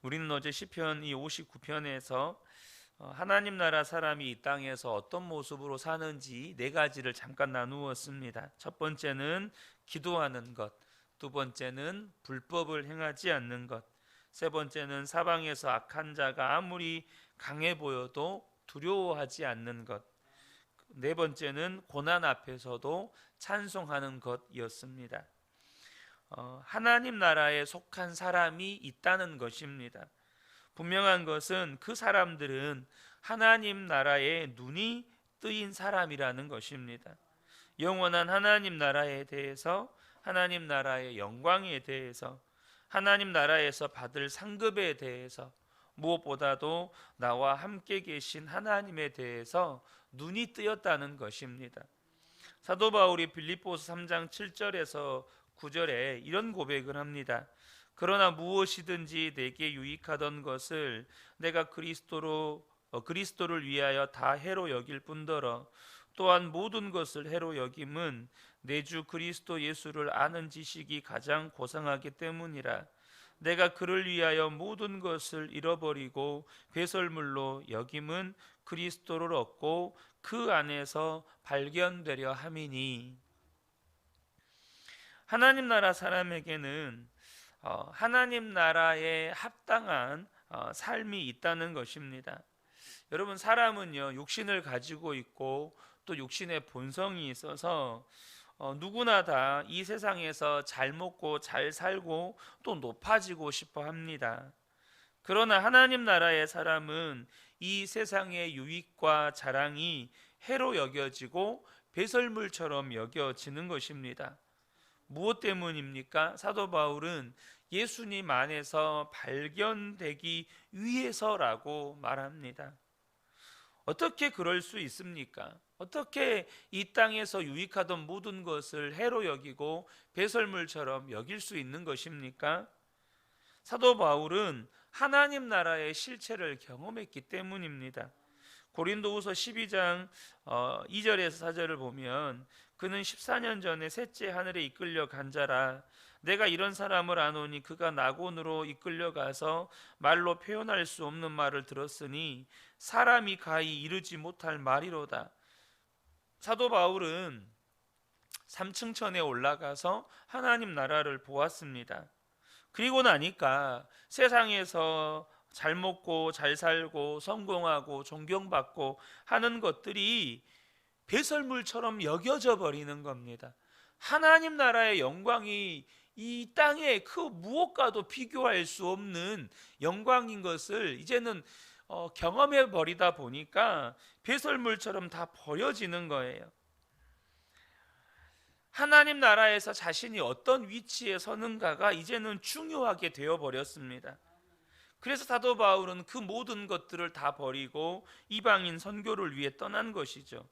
우리는 어제 시편 이 59편에서 하나님 나라 사람이 이 땅에서 어떤 모습으로 사는지 네 가지를 잠깐 나누었습니다. 첫 번째는 기도하는 것, 두 번째는 불법을 행하지 않는 것, 세 번째는 사방에서 악한 자가 아무리 강해 보여도 두려워하지 않는 것, 네 번째는 고난 앞에서도 찬송하는 것이었습니다. 하나님 나라에 속한 사람이 있다는 것입니다. 분명한 것은 그 사람들은 하나님 나라에 눈이 뜨인 사람이라는 것입니다. 영원한 하나님 나라에 대해서, 하나님 나라의 영광에 대해서, 하나님 나라에서 받을 상급에 대해서, 무엇보다도 나와 함께 계신 하나님에 대해서 눈이 뜨였다는 것입니다. 사도 바울이 빌립보서 3장 7절에서 9절에 이런 고백을 합니다. 그러나 무엇이든지 내게 유익하던 것을 내가 그리스도를 위하여 다 해로 여길 뿐더러 또한 모든 것을 해로 여김은 내 주 그리스도 예수를 아는 지식이 가장 고상하기 때문이라. 내가 그를 위하여 모든 것을 잃어버리고 배설물로 여김은 그리스도를 얻고 그 안에서 발견되려 함이니. 하나님 나라 사람에게는 하나님 나라에 합당한 삶이 있다는 것입니다. 여러분, 사람은요 육신을 가지고 있고 또 육신의 본성이 있어서 누구나 다 이 세상에서 잘 먹고 잘 살고 또 높아지고 싶어 합니다. 그러나 하나님 나라의 사람은 이 세상의 유익과 자랑이 해로 여겨지고 배설물처럼 여겨지는 것입니다. 무엇 때문입니까? 사도 바울은 예수님 안에서 발견되기 위해서라고 말합니다. 어떻게 그럴 수 있습니까? 어떻게 이 땅에서 유익하던 모든 것을 해로 여기고 배설물처럼 여길 수 있는 것입니까? 사도 바울은 하나님 나라의 실체를 경험했기 때문입니다. 고린도후서 12장 2절에서 4절을 보면 그는 14년 전에 셋째 하늘에 이끌려 간 자라. 내가 이런 사람을 아노니 그가 낙원으로 이끌려 가서 말로 표현할 수 없는 말을 들었으니 사람이 가히 이르지 못할 말이로다. 사도 바울은 삼층천에 올라가서 하나님 나라를 보았습니다. 그리고 나니까 세상에서 잘 먹고 잘 살고 성공하고 존경받고 하는 것들이 배설물처럼 여겨져 버리는 겁니다. 하나님 나라의 영광이 이 땅의 그 무엇과도 비교할 수 없는 영광인 것을 이제는 경험해 버리다 보니까 배설물처럼 다 버려지는 거예요. 하나님 나라에서 자신이 어떤 위치에 서는가가 이제는 중요하게 되어 버렸습니다. 그래서 사도 바울은 그 모든 것들을 다 버리고 이방인 선교를 위해 떠난 것이죠.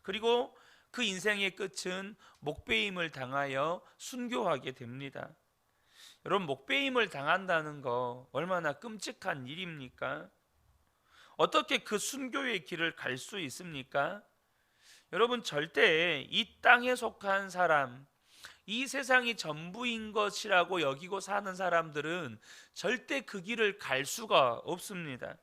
그리고 그 인생의 끝은 목배임을 당하여 순교하게 됩니다. 여러분, 목배임을 당한다는 거 얼마나 끔찍한 일입니까? 어떻게 그 순교의 길을 갈 수 있습니까? 여러분, 절대 이 땅에 속한 사람, 이 세상이 전부인 것이라고 여기고 사는 사람들은 절대 그 길을 갈 수가 없습니다.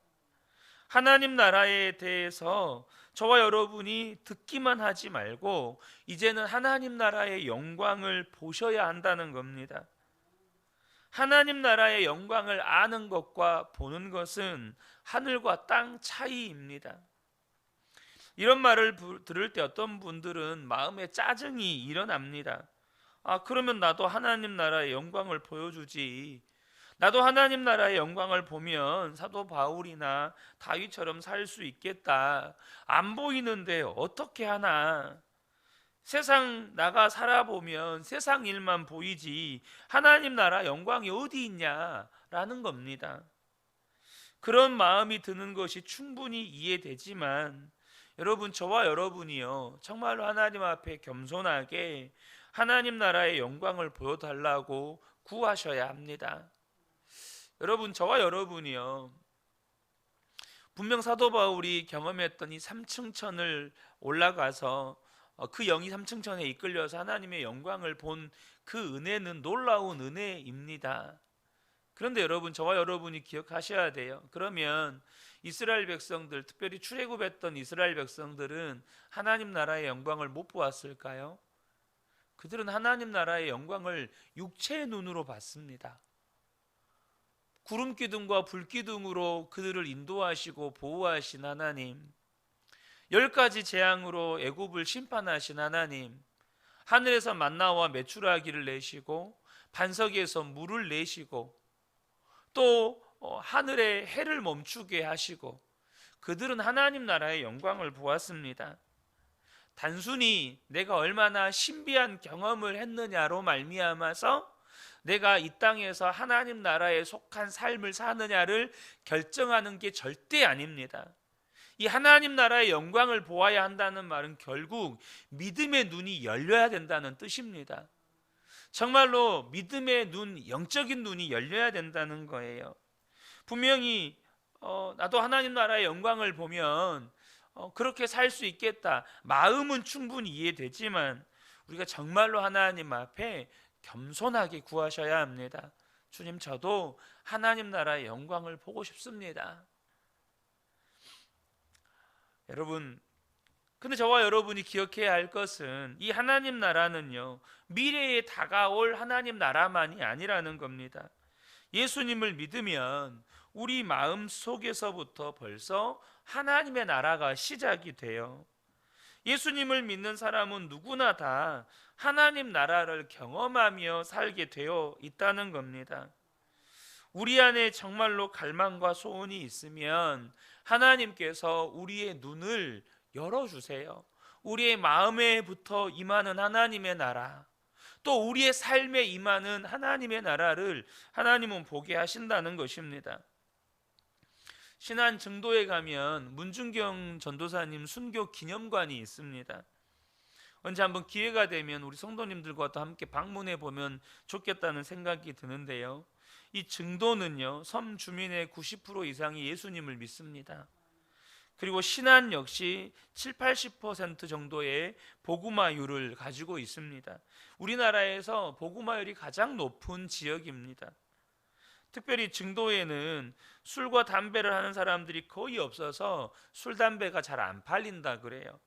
하나님 나라에 대해서 저와 여러분이 듣기만 하지 말고 이제는 하나님 나라의 영광을 보셔야 한다는 겁니다. 하나님 나라의 영광을 아는 것과 보는 것은 하늘과 땅 차이입니다. 이런 말을 들을 때 어떤 분들은 마음에 짜증이 일어납니다. 그러면 나도 하나님 나라의 영광을 보여주지. 나도 하나님 나라의 영광을 보면 사도 바울이나 다윗처럼 살 수 있겠다. 안 보이는데 어떻게 하나? 세상 나가 살아보면 세상 일만 보이지 하나님 나라 영광이 어디 있냐라는 겁니다. 그런 마음이 드는 것이 충분히 이해되지만 여러분, 저와 여러분이요 정말로 하나님 앞에 겸손하게 하나님 나라의 영광을 보여달라고 구하셔야 합니다. 여러분, 저와 여러분이요 분명 사도 바울이 경험했던 이 삼층천을 올라가서 그 영이 삼층천에 이끌려서 하나님의 영광을 본 그 은혜는 놀라운 은혜입니다. 그런데 여러분, 저와 여러분이 기억하셔야 돼요. 그러면 이스라엘 백성들, 특별히 출애굽했던 이스라엘 백성들은 하나님 나라의 영광을 못 보았을까요? 그들은 하나님 나라의 영광을 육체의 눈으로 봤습니다. 구름 기둥과 불 기둥으로 그들을 인도하시고 보호하신 하나님, 10가지 재앙으로 애굽을 심판하신 하나님, 하늘에서 만나와 메추라기를 내시고 반석에서 물을 내시고 또 하늘의 해를 멈추게 하시고, 그들은 하나님 나라의 영광을 보았습니다. 단순히 내가 얼마나 신비한 경험을 했느냐로 말미암아서 내가 이 땅에서 하나님 나라에 속한 삶을 사느냐를 결정하는 게 절대 아닙니다. 이 하나님 나라의 영광을 보아야 한다는 말은 결국 믿음의 눈이 열려야 된다는 뜻입니다. 정말로 믿음의 눈, 영적인 눈이 열려야 된다는 거예요. 분명히 나도 하나님 나라의 영광을 보면 그렇게 살 수 있겠다, 마음은 충분히 이해되지만 우리가 정말로 하나님 앞에 겸손하게 구하셔야 합니다. 주님, 저도 하나님 나라의 영광을 보고 싶습니다. 여러분, 근데 저와 여러분이 기억해야 할 것은 이 하나님 나라는요, 미래에 다가올 하나님 나라만이 아니라는 겁니다. 예수님을 믿으면 우리 마음 속에서부터 벌써 하나님의 나라가 시작이 돼요. 예수님을 믿는 사람은 누구나 다 하나님 나라를 경험하며 살게 되어 있다는 겁니다. 우리 안에 정말로 갈망과 소원이 있으면 하나님께서 우리의 눈을 열어주세요. 우리의 마음에부터 임하는 하나님의 나라, 또 우리의 삶에 임하는 하나님의 나라를 하나님은 보게 하신다는 것입니다. 신안 증도에 가면 문중경 전도사님 순교 기념관이 있습니다. 언제 한번 기회가 되면 우리 성도님들과도 함께 방문해 보면 좋겠다는 생각이 드는데요, 이 증도는요, 섬 주민의 90% 이상이 예수님을 믿습니다. 그리고 신안 역시 70-80% 정도의 복음화율을 가지고 있습니다. 우리나라에서 복음화율이 가장 높은 지역입니다. 특별히 증도에는 술과 담배를 하는 사람들이 거의 없어서 술, 담배가 잘 안 팔린다 그래요.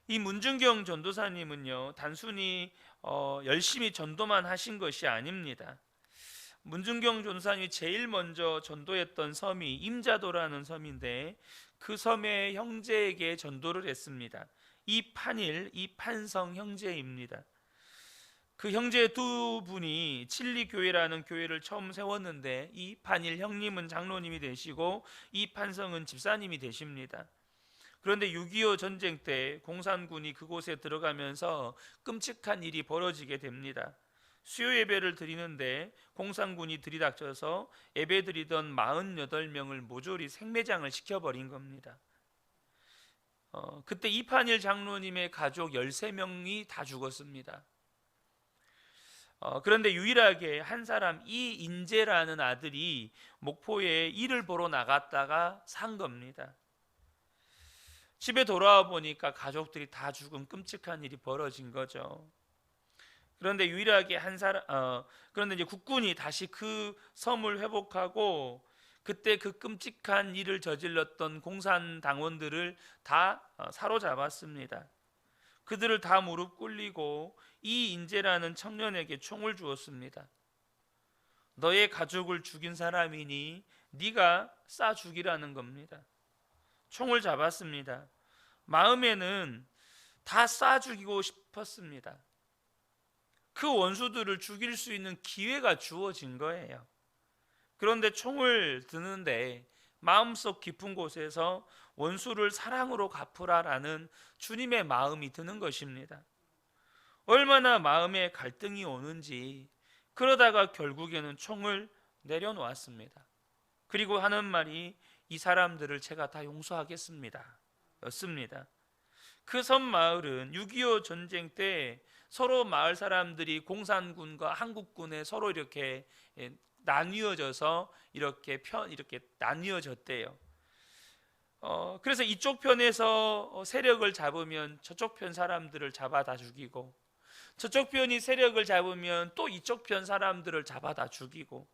이 문중경 전도사님은요, 단순히 열심히 전도만 하신 것이 아닙니다. 문중경 전도사님이 제일 먼저 전도했던 섬이 임자도라는 섬인데, 그 섬의 형제에게 전도를 했습니다. 이판일, 이판성 형제입니다. 그 형제 두 분이 칠리교회라는 교회를 처음 세웠는데, 이판일 형님은 장로님이 되시고 이판성은 집사님이 되십니다. 그런데 6.25 전쟁 때 공산군이 그곳에 들어가면서 끔찍한 일이 벌어지게 됩니다. 수요 예배를 드리는데 공산군이 들이닥쳐서 예배 드리던 48명을 모조리 생매장을 시켜버린 겁니다. 그때 이판일 장로님의 가족 13명이 다 죽었습니다. 그런데 유일하게 한 사람, 이인재라는 아들이 목포에 일을 보러 나갔다가 산 겁니다. 집에 돌아와 보니까 가족들이 다 죽은 끔찍한 일이 벌어진 거죠. 그런데 유일하게 그런데 이제 국군이 다시 그 섬을 회복하고, 그때 그 끔찍한 일을 저질렀던 공산당원들을 다 사로잡았습니다. 그들을 다 무릎 꿇리고 이인재라는 청년에게 총을 주었습니다. 너의 가족을 죽인 사람이니 네가 쏴 죽이라는 겁니다. 총을 잡았습니다. 마음에는 다 쏴 죽이고 싶었습니다. 그 원수들을 죽일 수 있는 기회가 주어진 거예요. 그런데 총을 드는데 마음속 깊은 곳에서 원수를 사랑으로 갚으라라는 주님의 마음이 드는 것입니다. 얼마나 마음에 갈등이 오는지, 그러다가 결국에는 총을 내려놓았습니다. 그리고 하는 말이 이 사람들을 제가 다 용서하겠습니다 였습니다. 그 섬 마을은 6.25 전쟁 때 서로 마을 사람들이 공산군과 한국군에 서로 이렇게 나뉘어져서 이렇게 나뉘어졌대요. 그래서 이쪽 편에서 세력을 잡으면 저쪽 편 사람들을 잡아다 죽이고, 저쪽 편이 세력을 잡으면 또 이쪽 편 사람들을 잡아다 죽이고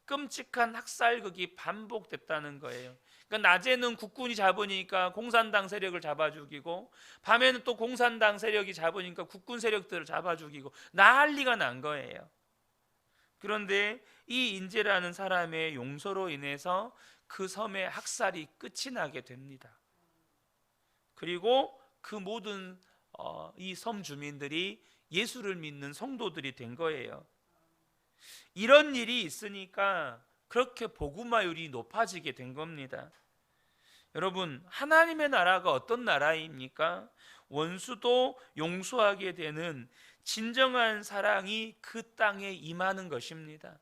끔찍한 학살극이 반복됐다는 거예요. 그러니까 낮에는 국군이 잡으니까 공산당 세력을 잡아 죽이고, 밤에는 또 공산당 세력이 잡으니까 국군 세력들을 잡아 죽이고, 난리가 난 거예요. 그런데 이 인재라는 사람의 용서로 인해서 그 섬의 학살이 끝이 나게 됩니다. 그리고 그 모든 이 섬 주민들이 예수를 믿는 성도들이 된 거예요. 이런 일이 있으니까 그렇게 복음화율이 높아지게 된 겁니다. 여러분, 하나님의 나라가 어떤 나라입니까? 원수도 용서하게 되는 진정한 사랑이 그 땅에 임하는 것입니다.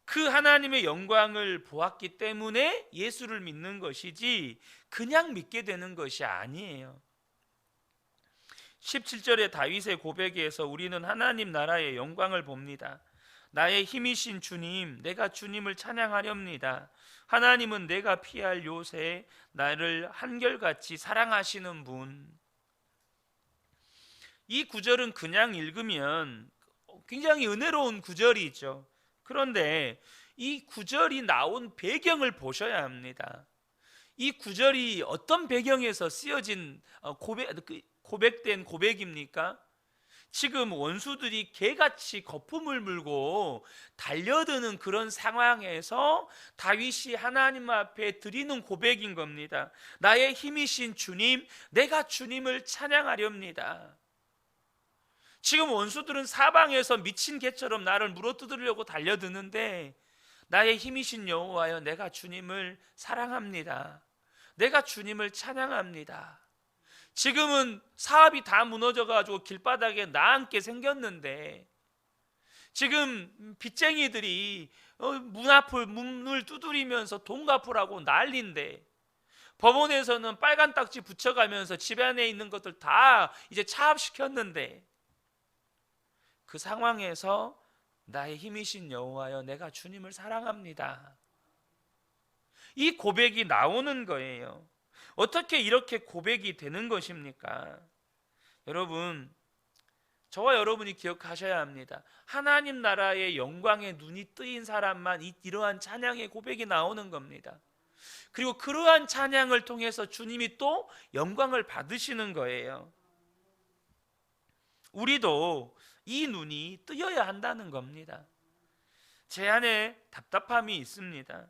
그 하나님의 영광을 보았기 때문에 예수를 믿는 것이지 그냥 믿게 되는 것이 아니에요. 17절의 다윗의 고백에서 우리는 하나님 나라의 영광을 봅니다. 나의 힘이신 주님, 내가 주님을 찬양하렵니다. 하나님은 내가 피할 요새 나를 한결같이 사랑하시는 분. 이 구절은 그냥 읽으면 굉장히 은혜로운 구절이죠. 그런데 이 구절이 나온 배경을 보셔야 합니다. 이 구절이 어떤 배경에서 쓰여진 고백된 고백입니까? 지금 원수들이 개같이 거품을 물고 달려드는 그런 상황에서 다윗이 하나님 앞에 드리는 고백인 겁니다. 나의 힘이신 주님, 내가 주님을 찬양하렵니다. 지금 원수들은 사방에서 미친 개처럼 나를 물어뜯으려고 달려드는데, 나의 힘이신 여호와여, 내가 주님을 사랑합니다. 내가 주님을 찬양합니다. 지금은 사업이 다 무너져가지고 길바닥에 나앉게 생겼는데, 지금 빚쟁이들이 문 앞을 문을 두드리면서 돈 갚으라고 난리인데, 법원에서는 빨간 딱지 붙여가면서 집안에 있는 것들 다 이제 차압시켰는데, 그 상황에서 나의 힘이신 여호와여, 내가 주님을 사랑합니다. 이 고백이 나오는 거예요. 어떻게 이렇게 고백이 되는 것입니까? 여러분, 저와 여러분이 기억하셔야 합니다. 하나님 나라의 영광에 눈이 뜨인 사람만 이러한 찬양의 고백이 나오는 겁니다. 그리고 그러한 찬양을 통해서 주님이 또 영광을 받으시는 거예요. 우리도 이 눈이 뜨여야 한다는 겁니다. 제 안에 답답함이 있습니다.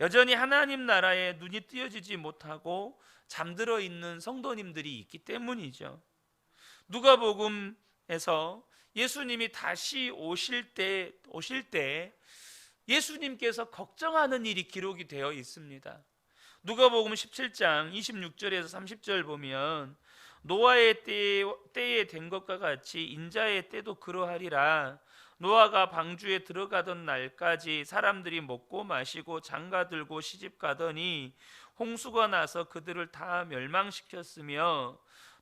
여전히 하나님 나라에 눈이 뜨여지지 못하고 잠들어 있는 성도님들이 있기 때문이죠. 누가복음에서 예수님이 다시 오실 때 예수님께서 걱정하는 일이 기록이 되어 있습니다. 누가복음 17장 26절에서 30절 보면, 노아의 때에 된 것과 같이 인자의 때도 그러하리라. 노아가 방주에 들어가던 날까지 사람들이 먹고 마시고 장가들고 시집가더니 홍수가 나서 그들을 다 멸망시켰으며,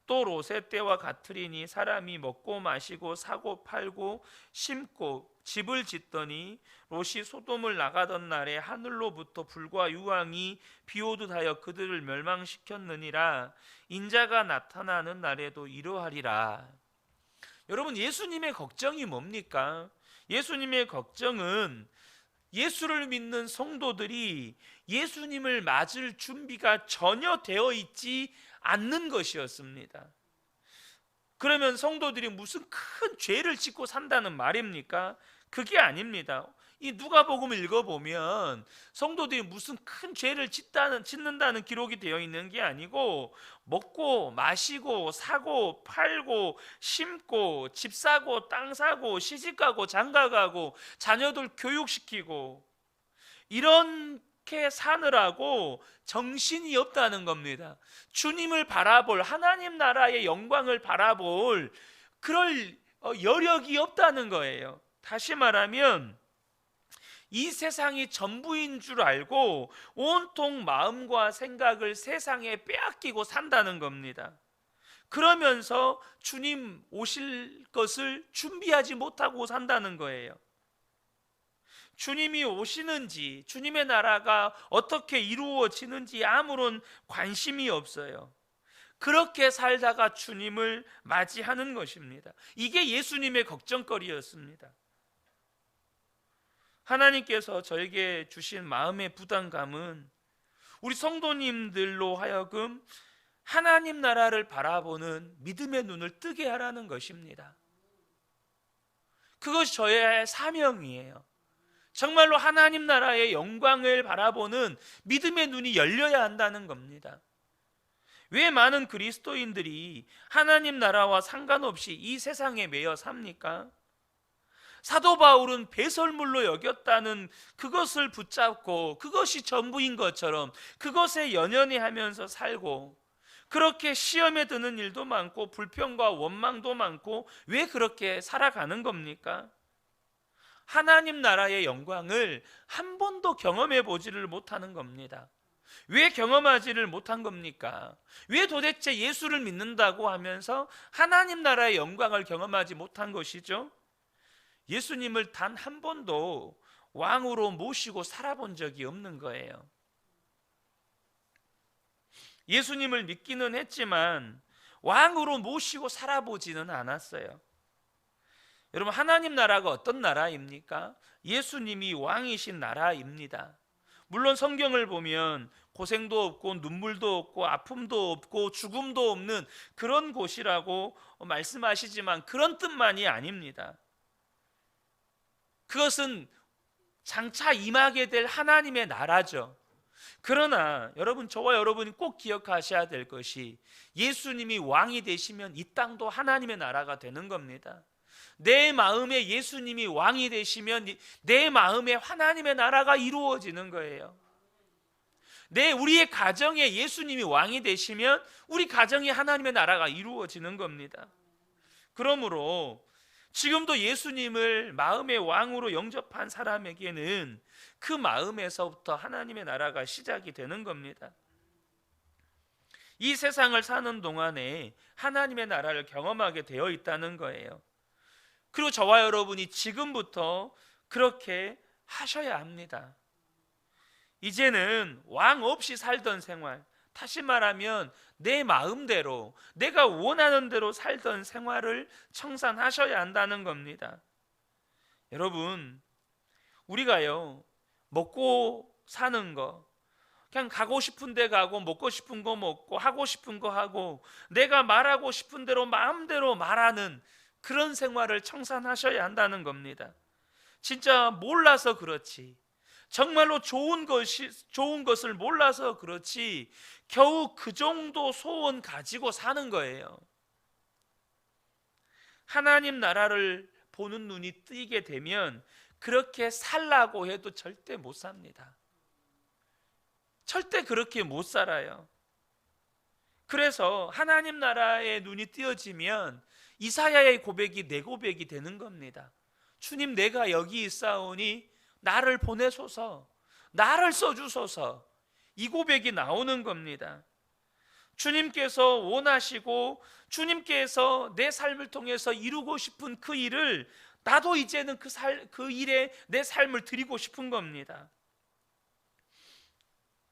또 롯의 때와 같으리니 사람이 먹고 마시고 사고 팔고 심고 집을 짓더니 롯이 소돔을 나가던 날에 하늘로부터 불과 유황이 비오듯 하여 그들을 멸망시켰느니라. 인자가 나타나는 날에도 이러하리라. 여러분, 예수님의 걱정이 뭡니까? 예수님의 걱정은 예수를 믿는 성도들이 예수님을 맞을 준비가 전혀 되어 있지 않는 것이었습니다. 그러면 성도들이 무슨 큰 죄를 짓고 산다는 말입니까? 그게 아닙니다. 이 누가복음을 읽어보면 성도들이 무슨 큰 죄를 짓는다는 기록이 되어 있는 게 아니고, 먹고 마시고 사고 팔고 심고 집 사고 땅 사고 시집가고 장가가고 자녀들 교육시키고 이렇게 사느라고 정신이 없다는 겁니다. 주님을 바라볼, 하나님 나라의 영광을 바라볼 그럴 여력이 없다는 거예요. 다시 말하면 이 세상이 전부인 줄 알고 온통 마음과 생각을 세상에 빼앗기고 산다는 겁니다. 그러면서 주님 오실 것을 준비하지 못하고 산다는 거예요. 주님이 오시는지, 주님의 나라가 어떻게 이루어지는지 아무런 관심이 없어요. 그렇게 살다가 주님을 맞이하는 것입니다. 이게 예수님의 걱정거리였습니다. 하나님께서 저에게 주신 마음의 부담감은 우리 성도님들로 하여금 하나님 나라를 바라보는 믿음의 눈을 뜨게 하라는 것입니다. 그것이 저의 사명이에요. 정말로 하나님 나라의 영광을 바라보는 믿음의 눈이 열려야 한다는 겁니다. 왜 많은 그리스도인들이 하나님 나라와 상관없이 이 세상에 매여 삽니까? 사도 바울은 배설물로 여겼다는 그것을 붙잡고 그것이 전부인 것처럼 그것에 연연해 하면서 살고, 그렇게 시험에 드는 일도 많고 불평과 원망도 많고, 왜 그렇게 살아가는 겁니까? 하나님 나라의 영광을 한 번도 경험해 보지를 못하는 겁니다. 왜 경험하지를 못한 겁니까? 왜 도대체 예수를 믿는다고 하면서 하나님 나라의 영광을 경험하지 못한 것이죠? 예수님을 단 한 번도 왕으로 모시고 살아본 적이 없는 거예요. 예수님을 믿기는 했지만 왕으로 모시고 살아보지는 않았어요. 여러분, 하나님 나라가 어떤 나라입니까? 예수님이 왕이신 나라입니다. 물론 성경을 보면 고생도 없고 눈물도 없고 아픔도 없고 죽음도 없는 그런 곳이라고 말씀하시지만 그런 뜻만이 아닙니다. 그것은 장차 임하게 될 하나님의 나라죠. 그러나 여러분, 저와 여러분이 꼭 기억하셔야 될 것이 예수님이 왕이 되시면 이 땅도 하나님의 나라가 되는 겁니다. 내 마음에 예수님이 왕이 되시면 내 마음에 하나님의 나라가 이루어지는 거예요. 우리의 가정에 예수님이 왕이 되시면 우리 가정에 하나님의 나라가 이루어지는 겁니다. 그러므로 지금도 예수님을 마음의 왕으로 영접한 사람에게는 그 마음에서부터 하나님의 나라가 시작이 되는 겁니다. 이 세상을 사는 동안에 하나님의 나라를 경험하게 되어 있다는 거예요. 그리고 저와 여러분이 지금부터 그렇게 하셔야 합니다. 이제는 왕 없이 살던 생활, 다시 말하면 내 마음대로 내가 원하는 대로 살던 생활을 청산하셔야 한다는 겁니다. 여러분, 우리가요, 먹고 사는 거, 그냥 가고 싶은 데 가고 먹고 싶은 거 먹고 하고 싶은 거 하고 내가 말하고 싶은 대로 마음대로 말하는 그런 생활을 청산하셔야 한다는 겁니다. 진짜 몰라서 그렇지, 정말로 좋은 것을 몰라서 그렇지 겨우 그 정도 소원 가지고 사는 거예요. 하나님 나라를 보는 눈이 뜨이게 되면 그렇게 살라고 해도 절대 못 삽니다. 절대 그렇게 못 살아요. 그래서 하나님 나라의 눈이 띄어지면 이사야의 고백이 내 고백이 되는 겁니다. 주님, 내가 여기 있사오니 나를 보내소서, 나를 써주소서, 이 고백이 나오는 겁니다. 주님께서 원하시고 주님께서 내 삶을 통해서 이루고 싶은 그 일을 나도 이제는 그 일에 내 삶을 드리고 싶은 겁니다.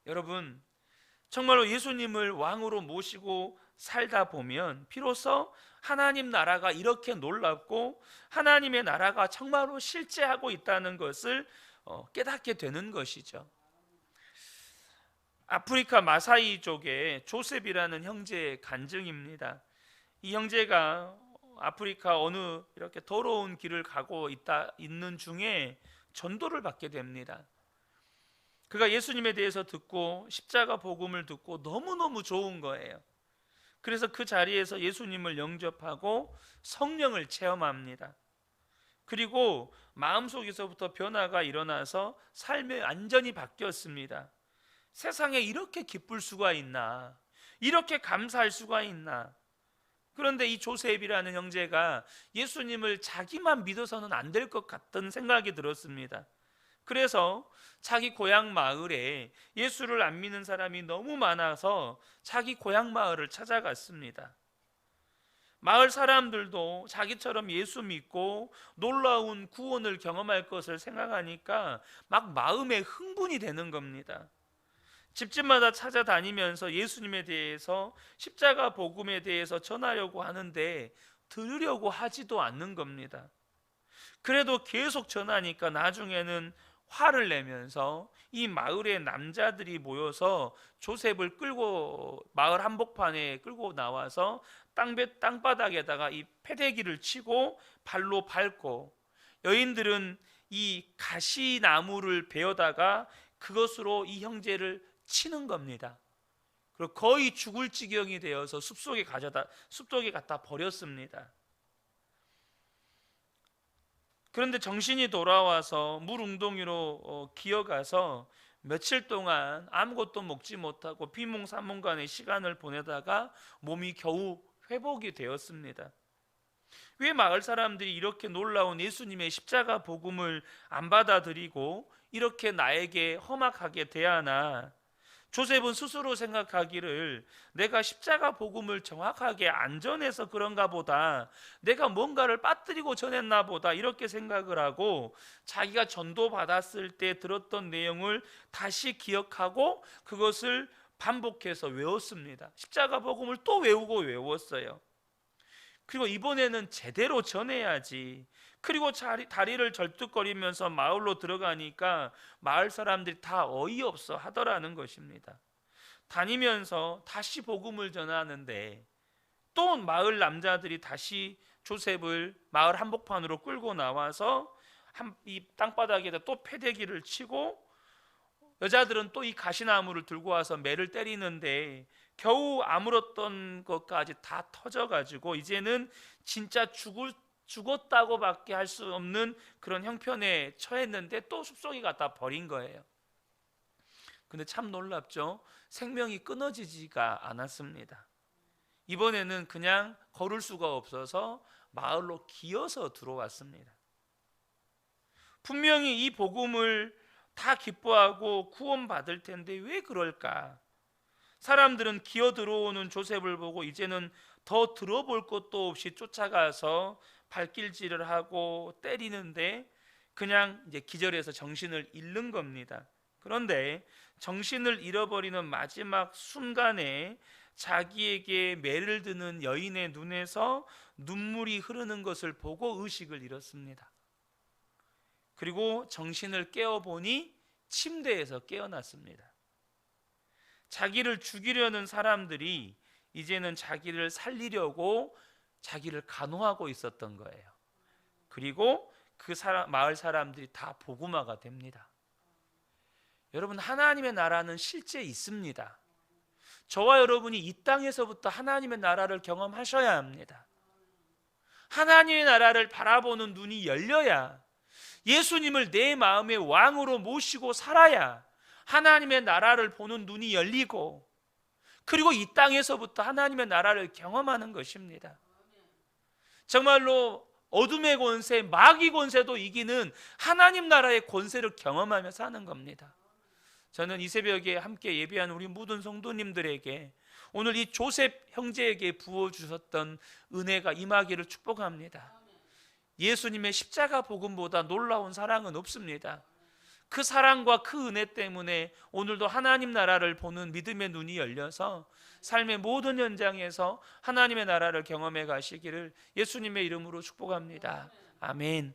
여러분, 정말로 예수님을 왕으로 모시고 살다 보면 비로소 하나님 나라가 이렇게 놀랍고 하나님의 나라가 정말로 실제하고 있다는 것을 깨닫게 되는 것이죠. 아프리카 마사이족의 조셉이라는 형제의 간증입니다. 이 형제가 아프리카 어느 이렇게 더러운 길을 가고 있는 중에 전도를 받게 됩니다. 그가 예수님에 대해서 듣고 십자가 복음을 듣고 너무너무 좋은 거예요. 그래서 그 자리에서 예수님을 영접하고 성령을 체험합니다. 그리고 마음속에서부터 변화가 일어나서 삶이 완전히 바뀌었습니다. 세상에 이렇게 기쁠 수가 있나, 이렇게 감사할 수가 있나. 그런데 이 조셉이라는 형제가 예수님을 자기만 믿어서는 안 될 것 같던 생각이 들었습니다. 그래서 자기 고향 마을에 예수를 안 믿는 사람이 너무 많아서 자기 고향 마을을 찾아갔습니다. 마을 사람들도 자기처럼 예수 믿고 놀라운 구원을 경험할 것을 생각하니까 막 마음에 흥분이 되는 겁니다. 집집마다 찾아다니면서 예수님에 대해서, 십자가 복음에 대해서 전하려고 하는데 들으려고 하지도 않는 겁니다. 그래도 계속 전하니까 나중에는 화를 내면서 이 마을의 남자들이 모여서 조셉을 끌고 마을 한복판에 끌고 나와서 땅바닥에다가 이 패대기를 치고 발로 밟고, 여인들은 이 가시나무를 베어다가 그것으로 이 형제를 치는 겁니다. 그리고 거의 죽을 지경이 되어서 숲속에 갖다 버렸습니다. 그런데 정신이 돌아와서 물웅덩이로 기어가서 며칠 동안 아무것도 먹지 못하고 비몽사몽간의 시간을 보내다가 몸이 겨우 회복이 되었습니다. 왜 마을 사람들이 이렇게 놀라운 예수님의 십자가 복음을 안 받아들이고 이렇게 나에게 험악하게 대하나? 조셉은 스스로 생각하기를 내가 십자가 복음을 정확하게 안 전해서 그런가 보다, 내가 뭔가를 빠뜨리고 전했나 보다, 이렇게 생각을 하고 자기가 전도받았을 때 들었던 내용을 다시 기억하고 그것을 반복해서 외웠습니다. 십자가 복음을 또 외우고 외웠어요. 그리고 이번에는 제대로 전해야지. 그리고 다리를 절뚝거리면서 마을로 들어가니까 마을 사람들이 다 어이없어 하더라는 것입니다. 다니면서 다시 복음을 전하는데 또 마을 남자들이 다시 조셉을 마을 한복판으로 끌고 나와서 이 땅바닥에다 또 패대기를 치고, 여자들은 또 이 가시나무를 들고 와서 매를 때리는데 겨우 아물었던 것까지 다 터져가지고 이제는 진짜 죽었다고밖에 할 수 없는 그런 형편에 처했는데 또 숲속에 갖다 버린 거예요. 근데 참 놀랍죠? 생명이 끊어지지가 않았습니다. 이번에는 그냥 걸을 수가 없어서 마을로 기어서 들어왔습니다. 분명히 이 복음을 다 기뻐하고 구원받을 텐데 왜 그럴까? 사람들은 기어 들어오는 조셉을 보고 이제는 더 들어볼 것도 없이 쫓아가서 발길질을 하고 때리는데 그냥 이제 기절해서 정신을 잃는 겁니다. 그런데 정신을 잃어버리는 마지막 순간에 자기에게 매를 드는 여인의 눈에서 눈물이 흐르는 것을 보고 의식을 잃었습니다. 그리고 정신을 깨어보니 침대에서 깨어났습니다. 자기를 죽이려는 사람들이 이제는 자기를 살리려고 자기를 간호하고 있었던 거예요. 그리고 그 마을 사람들이 다 복음화가 됩니다. 여러분, 하나님의 나라는 실제 있습니다. 저와 여러분이 이 땅에서부터 하나님의 나라를 경험하셔야 합니다. 하나님의 나라를 바라보는 눈이 열려야, 예수님을 내 마음의 왕으로 모시고 살아야 하나님의 나라를 보는 눈이 열리고, 그리고 이 땅에서부터 하나님의 나라를 경험하는 것입니다. 정말로 어둠의 권세, 마귀 권세도 이기는 하나님 나라의 권세를 경험하며 사는 겁니다. 저는 이 새벽에 함께 예배한 우리 모든 성도님들에게 오늘 이 조셉 형제에게 부어주셨던 은혜가 임하기를 축복합니다. 예수님의 십자가 복음보다 놀라운 사랑은 없습니다. 그 사랑과 그 은혜 때문에 오늘도 하나님 나라를 보는 믿음의 눈이 열려서 삶의 모든 현장에서 하나님의 나라를 경험해 가시기를 예수님의 이름으로 축복합니다. 아멘.